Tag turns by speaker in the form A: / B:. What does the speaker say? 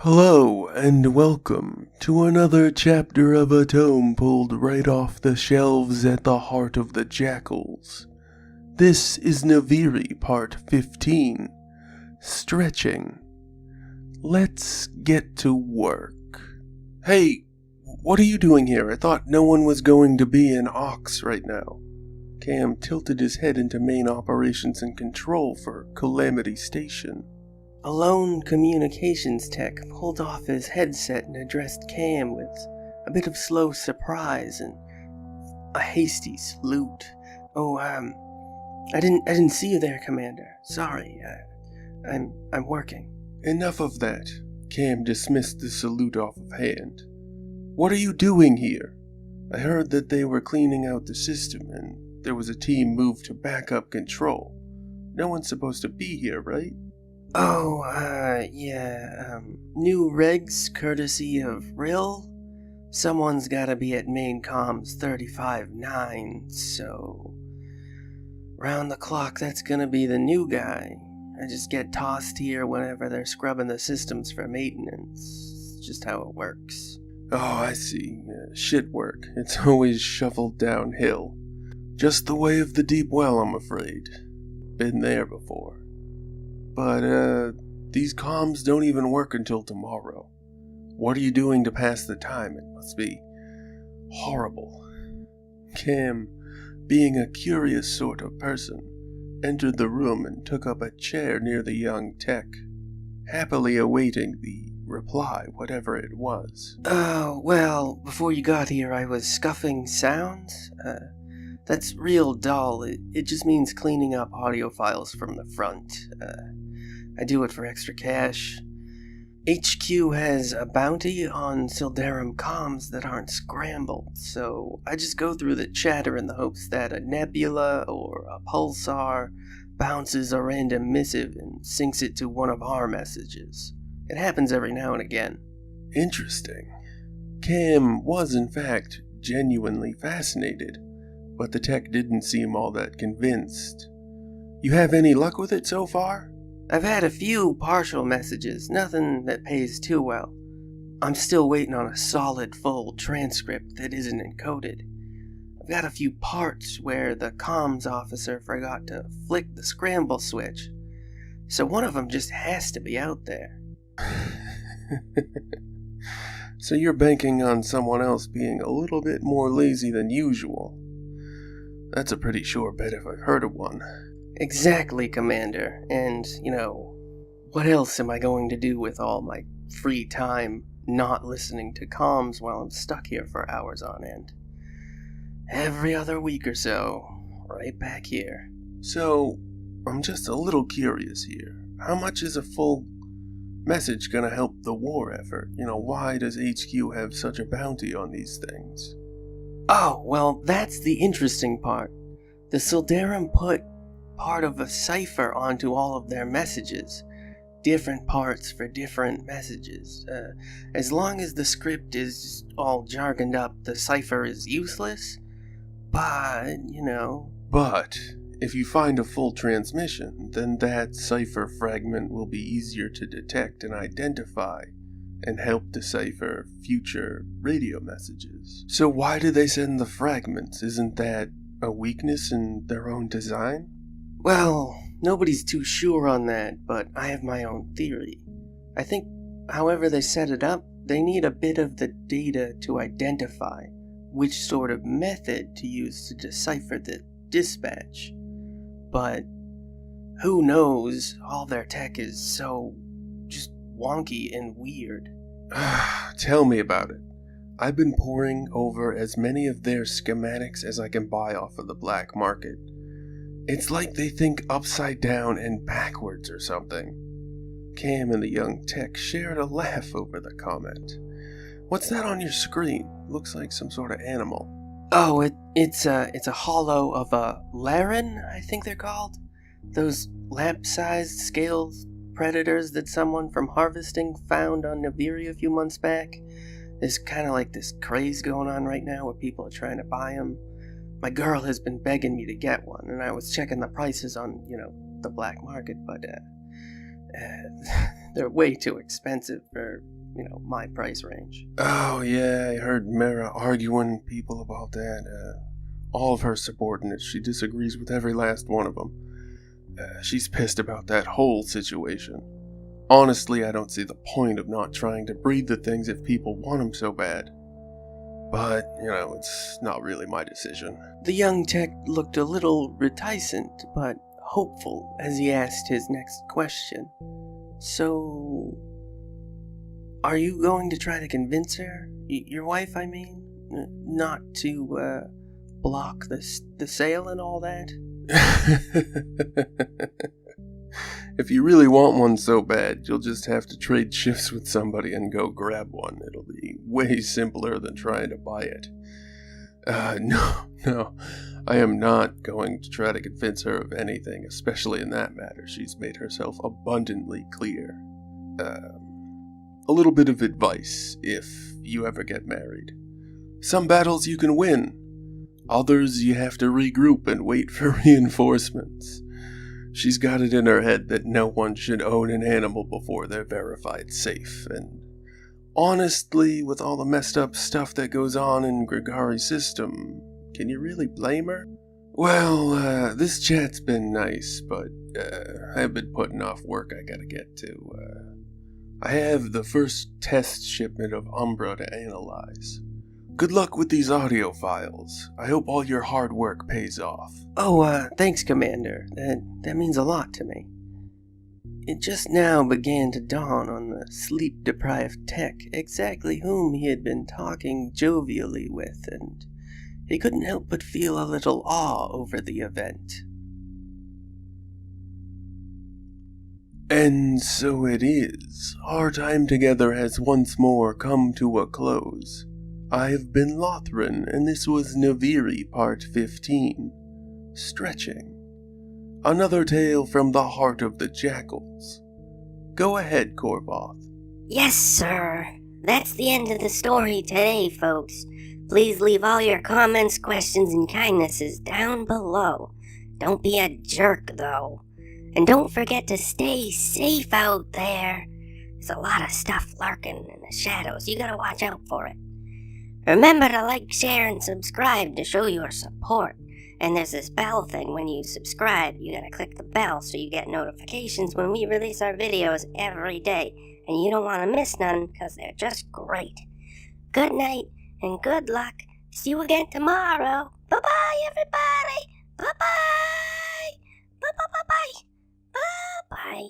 A: Hello, and welcome to another chapter of a tome pulled right off the shelves at the heart of the jackals. This is Noviri Part 15, Stretching. Let's get to work. Hey, what are you doing here? I thought no one was going to be in Ox right now. Cam tilted his head into main operations and control for Calamity Station.
B: A lone communications tech pulled off his headset and addressed Cam with a bit of slow surprise and a hasty salute. I didn't see you there, Commander. Sorry, I'm working.
A: Enough of that. Cam dismissed the salute off of hand. What are you doing here? I heard that they were cleaning out the system and there was a team moved to backup control. No one's supposed to be here, right?
B: New regs courtesy of Rill. Someone's gotta be at main comms 35-9, so round the clock that's gonna be the new guy. I just get tossed here whenever they're scrubbing the systems for maintenance. It's just how it works.
A: Oh, I see. Shit work. It's always shuffled downhill. Just the way of the deep well, I'm afraid. Been there before. But, these comms don't even work until tomorrow. What are you doing to pass the time? It must be horrible. Cam, being a curious sort of person, entered the room and took up a chair near the young tech, happily awaiting the reply, whatever it was.
B: Oh, well, before you got here I was scuffing sounds. That's real dull. It just means cleaning up audio files from the front. I do it for extra cash. HQ has a bounty on Sildarum comms that aren't scrambled, so I just go through the chatter in the hopes that a nebula or a pulsar bounces a random missive and syncs it to one of our messages. It happens every now and again.
A: Interesting. Cam was, in fact, genuinely fascinated, but the tech didn't seem all that convinced. You have any luck with it so far?
B: I've had a few partial messages, nothing that pays too well. I'm still waiting on a solid full transcript that isn't encoded. I've got a few parts where the comms officer forgot to flick the scramble switch, so one of them just has to be out there.
A: So you're banking on someone else being a little bit more lazy than usual. That's a pretty sure bet if I've heard of one.
B: Exactly, Commander. And, what else am I going to do with all my free time not listening to comms while I'm stuck here for hours on end? Every other week or so, right back here.
A: So, I'm just a little curious here. How much is a full message gonna help the war effort? Why does HQ have such a bounty on these things?
B: Oh, well, that's the interesting part. The Sildarum put part of a cipher onto all of their messages. Different parts for different messages. As long as the script is all jargoned up, the cipher is useless. But,
A: But, if you find a full transmission, then that cipher fragment will be easier to detect and identify, and help decipher future radio messages. So why do they send the fragments? Isn't that a weakness in their own design?
B: Well, nobody's too sure on that, but I have my own theory. I think, however they set it up, they need a bit of the data to identify which sort of method to use to decipher the dispatch. But who knows, all their tech is so just wonky and weird.
A: Tell me about it. I've been poring over as many of their schematics as I can buy off of the black market. It's like they think upside down and backwards or something. Cam and the young tech shared a laugh over the comment. What's that on your screen? Looks like some sort of animal.
B: Oh, it's a hollow of a Laren, I think they're called. Those lamp-sized scaled predators that someone from harvesting found on Noviri a few months back. There's kind of like this craze going on right now where people are trying to buy them. My girl has been begging me to get one, and I was checking the prices on, the black market, but they're way too expensive for, my price range.
A: Oh, yeah, I heard Mara arguing people about that. All of her subordinates, she disagrees with every last one of them. She's pissed about that whole situation. Honestly, I don't see the point of not trying to breed the things if people want them so bad. But, it's not really my decision.
B: The young tech looked a little reticent, but hopeful as he asked his next question. So, are you going to try to convince her, your wife, I mean, not to block the sale and all that?
A: If you really want one so bad, you'll just have to trade shifts with somebody and go grab one. It'll be way simpler than trying to buy it. No, I am not going to try to convince her of anything, especially in that matter. She's made herself abundantly clear. A little bit of advice if you ever get married. Some battles you can win. Others you have to regroup and wait for reinforcements. She's got it in her head that no one should own an animal before they're verified safe, and honestly, with all the messed up stuff that goes on in Grigari's system, can you really blame her? Well, this chat's been nice, but I've been putting off work I gotta get to. I have the first test shipment of Umbra to analyze. Good luck with these audio files. I hope all your hard work pays off.
B: Oh, thanks, Commander. That means a lot to me. It just now began to dawn on the sleep-deprived tech exactly whom he had been talking jovially with, and he couldn't help but feel a little awe over the event.
A: And so it is. Our time together has once more come to a close. I have been Lothran, and this was Noviri Part 15. Stretching. Another tale from the heart of the jackals. Go ahead, Korvoth.
C: Yes, sir. That's the end of the story today, folks. Please leave all your comments, questions, and kindnesses down below. Don't be a jerk, though. And don't forget to stay safe out there. There's a lot of stuff lurking in the shadows. You gotta watch out for it. Remember to like, share, and subscribe to show your support. And there's this bell thing when you subscribe. You gotta click the bell so you get notifications when we release our videos every day. And you don't want to miss none because they're just great. Good night and good luck. See you again tomorrow. Bye-bye, everybody. Bye-bye. Bye-bye-bye-bye. Bye-bye.